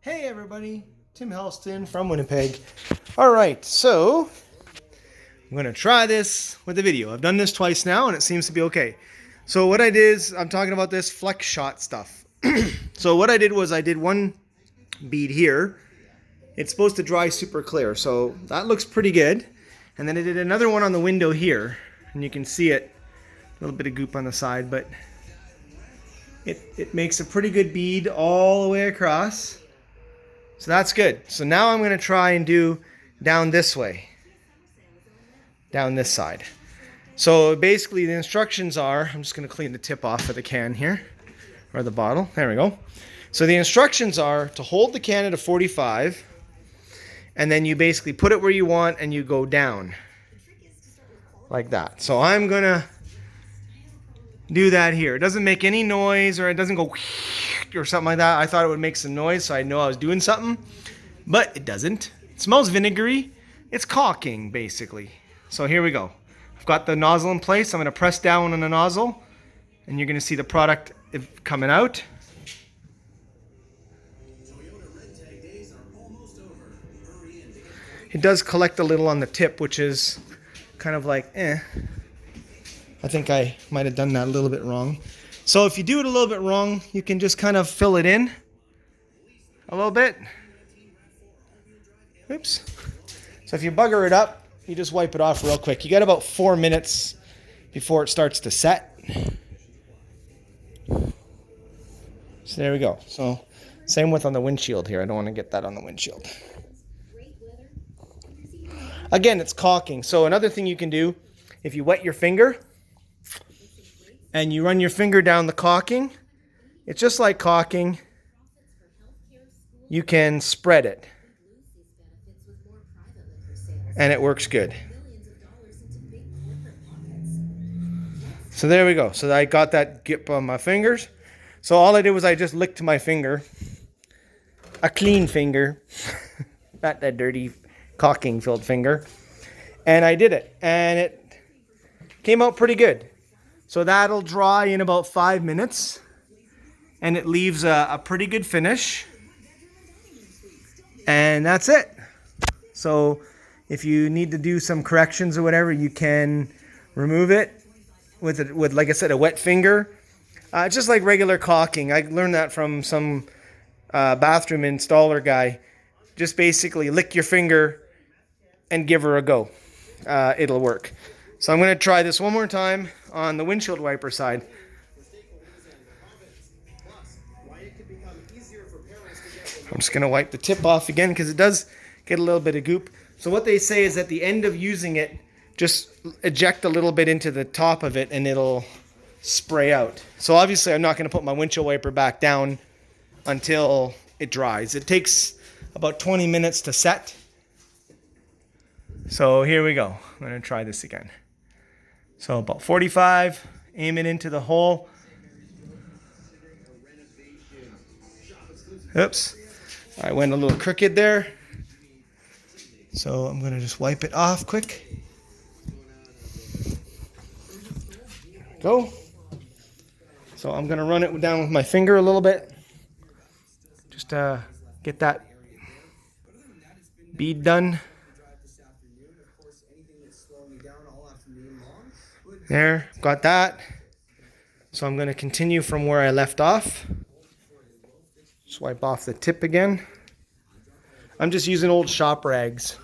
Hey everybody, Tim Helston from Winnipeg. Alright, so I'm going to try this with a video. I've done this twice now and it seems to be okay. So what I did is, I'm talking about this flex shot stuff. So what I did was I did one bead here. It's supposed to dry super clear, so that looks pretty good. And then I did another one on the window here, and you can see it, a little bit of goop on the side, but it makes a pretty good bead all the way across. So that's good. So now I'm going to try and do down this way. Down this side. So basically the instructions are, I'm just going to clean the tip off of the can here. Or the bottle. There we go. So the instructions are to hold the can at a 45. And then you basically put it where you want and you go down. Like that. So I'm going to do that here. It doesn't make any noise or it doesn't go or something like that. I thought it would make some noise so I know I was doing something, but it doesn't. It smells vinegary. It's caulking basically. So here we go. I've got the nozzle in place. I'm going to press down on the nozzle and you're going to see the product coming out. It does collect a little on the tip, which is kind of like I think I might have done that a little bit wrong. So if you do it a little bit wrong, you can just kind of fill it in a little bit. Oops. So if you bugger it up, you just wipe it off real quick. You got about 4 minutes before it starts to set. So there we go. So same with on the windshield here. I don't want to get that on the windshield. Again, it's caulking. So another thing you can do, if you wet your finger and you run your finger down the caulking, it's just like caulking. You can spread it. And it works good. So there we go. So I got that grip on my fingers. So all I did was I just licked my finger. A clean finger. Not that dirty caulking filled finger. And I did it. And it came out pretty good. So that'll dry in about 5 minutes. And it leaves a pretty good finish. And that's it. So if you need to do some corrections or whatever, you can remove it with like I said, a wet finger. Just like regular caulking. I learned that from some bathroom installer guy. Just basically lick your finger and give her a go. It'll work. So I'm going to try this one more time on the windshield wiper side. I'm just going to wipe the tip off again because it does get a little bit of goop. So what they say is at the end of using it, just eject a little bit into the top of it and it'll spray out. So obviously I'm not going to put my windshield wiper back down until it dries. It takes about 20 minutes to set. So here we go. I'm going to try this again. So about 45, aim it into the hole. Oops, I went a little crooked there. So I'm going to just wipe it off quick. Go. So I'm going to run it down with my finger a little bit. Just get that bead done. There, got that. So I'm going to continue from where I left off. Just wipe off the tip again. I'm just using old shop rags.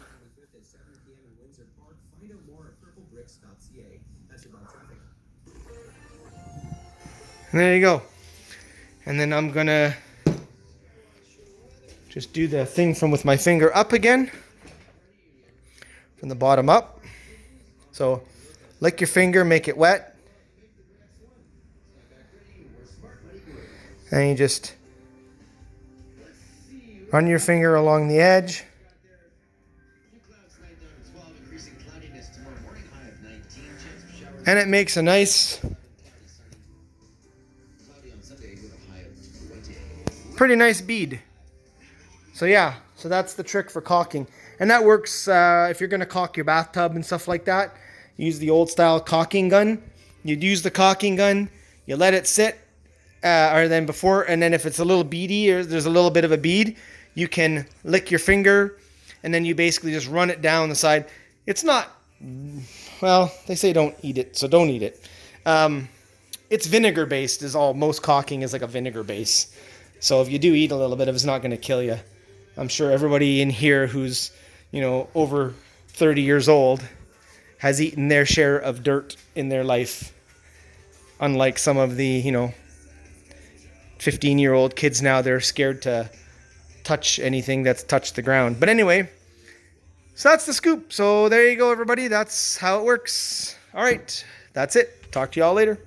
And there you go. And then I'm going to just do the thing from with my finger up again. From the bottom up. So lick your finger, make it wet. And you just run your finger along the edge. And it makes a nice, pretty nice bead. So yeah, so that's the trick for caulking. And that works if you're going to caulk your bathtub and stuff like that. Use the old style caulking gun. You'd use the caulking gun, you let it sit, or then before, and then if it's a little beady or there's a little bit of a bead, you can lick your finger, and then you basically just run it down the side. It's not, well, they say don't eat it, so don't eat it. It's vinegar based is all. Most caulking is like a vinegar base. So if you do eat a little bit of it, it's not going to kill you. I'm sure everybody in here who's, over 30 years old has eaten their share of dirt in their life. Unlike some of the, 15-year-old kids now, they're scared to touch anything that's touched the ground. But anyway, so that's the scoop. So there you go, everybody. That's how it works. All right, that's it. Talk to y'all later.